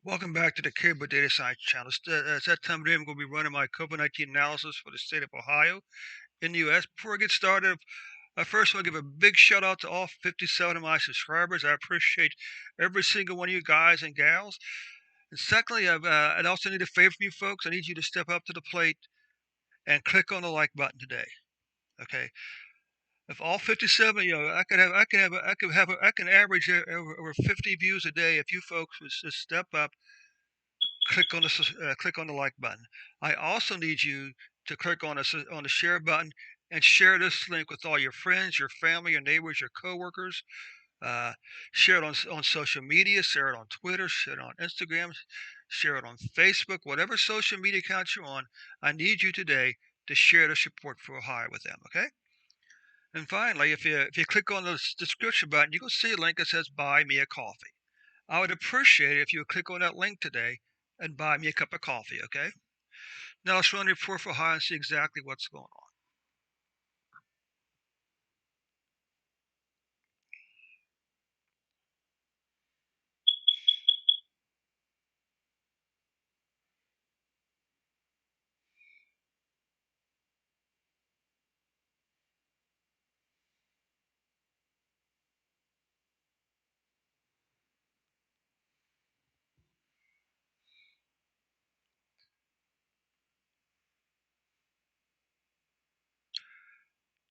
Welcome back to the Cable Data Science channel. It's that time today I'm going to be running my COVID-19 analysis for the state of Ohio in the U.S. Before I get started, I first want to give a big shout out to all 57 of my subscribers. I appreciate every single one of you guys and gals. And secondly, I also need a favor from you folks. I need you to step up to the plate and click on the like button today. Okay. If all 57, I can average over 50 views a day if you folks would just step up, click on the like button. I also need you to click on the share button and share this link with all your friends, your family, your neighbors, your coworkers. Uh, Share it on social media, share it on Twitter, share it on Instagram, share it on Facebook, whatever social media account you're on. I need you today to share the support for Ohio with them. Okay. And finally, if you click on the description button, you will see a link that says "Buy me a coffee." I would appreciate it if you would click on that link today and buy me a cup of coffee, okay? Now let's run the report for Ohio and see exactly what's going on.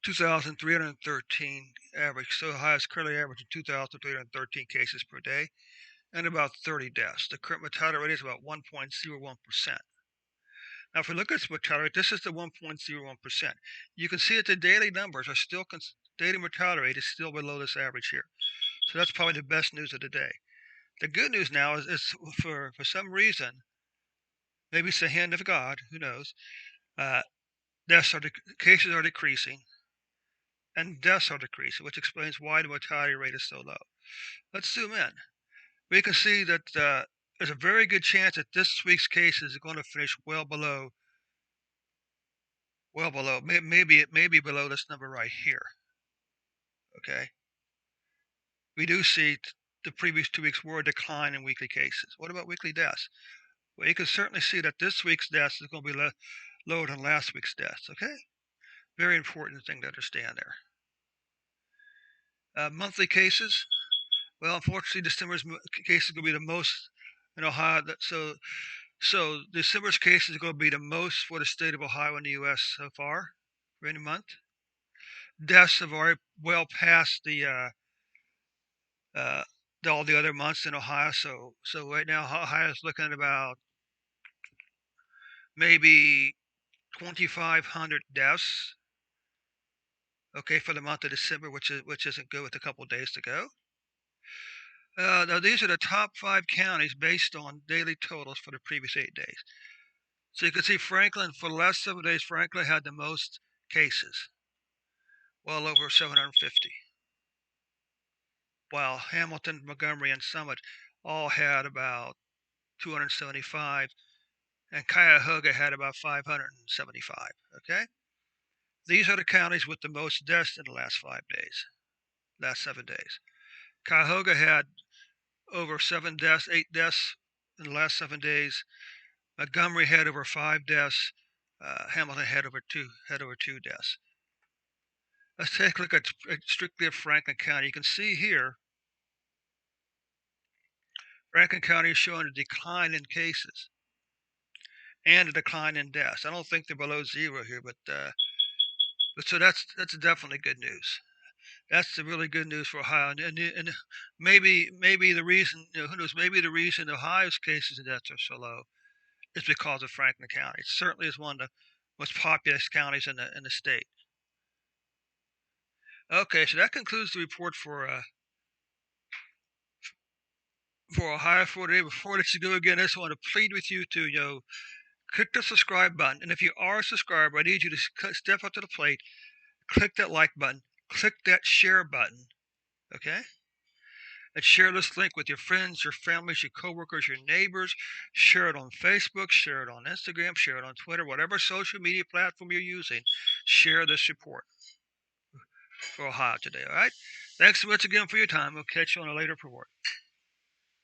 2,313 average. So Ohio is currently averaging 2,313 cases per day and about 30 deaths. The current mortality rate is about 1.01%. Now, if we look at this mortality rate, this is the 1.01%. You can see that the daily numbers are still, daily mortality rate is still below this average here. So that's probably the best news of the day. The good news now is for some reason, maybe it's the hand of God, who knows, uh, cases are decreasing and deaths are decreasing, which explains why the mortality rate is so low. Let's zoom in. We can see that there's a very good chance that this week's cases are going to finish maybe below this number right here. Okay, we do see the previous 2 weeks were a decline in weekly cases. What about weekly deaths? Well, you can certainly see that this week's deaths is going to be lower than last week's deaths. Okay, very important thing to understand there. Monthly cases. Well, unfortunately, December's case is going to be the most in Ohio. So December's case is going to be the most for the state of Ohio in the U.S. so far for any month. Deaths have already well passed uh, all the other months in Ohio. So right now, Ohio is looking at about maybe 2,500 deaths. Okay, for the month of December, which isn't good with a couple of days to go. Now these are the top 5 counties based on daily totals for the previous 8 days. So you can see Franklin, for the last 7 days, Franklin had the most cases, well over 750, while Hamilton, Montgomery, and Summit all had about 275, and Cuyahoga had about 575. Okay? These are the counties with the most deaths in the last 5 days, last 7 days. Cuyahoga had over 7 deaths, 8 deaths in the last 7 days. Montgomery had over 5 deaths. Hamilton had over two deaths. Let's take a look at strictly at Franklin County. You can see here, Franklin County is showing a decline in cases and a decline in deaths. I don't think they're below zero here, but so that's definitely good news. That's the really good news for Ohio, and maybe the reason, who knows, maybe the reason Ohio's cases and deaths are so low is because of Franklin County. It certainly is one of the most populous counties in the state. Okay, so that concludes the report for Ohio for today. Before I let you go again, I just want to plead with you to click the subscribe button, and if you are a subscriber, I need you to step up to the plate, click that like button, click that share button, okay? And share this link with your friends, your families, your coworkers, your neighbors. Share it on Facebook, share it on Instagram, share it on Twitter, whatever social media platform you're using. Share this report for Ohio today, all right? Thanks so much again for your time. We'll catch you on a later report.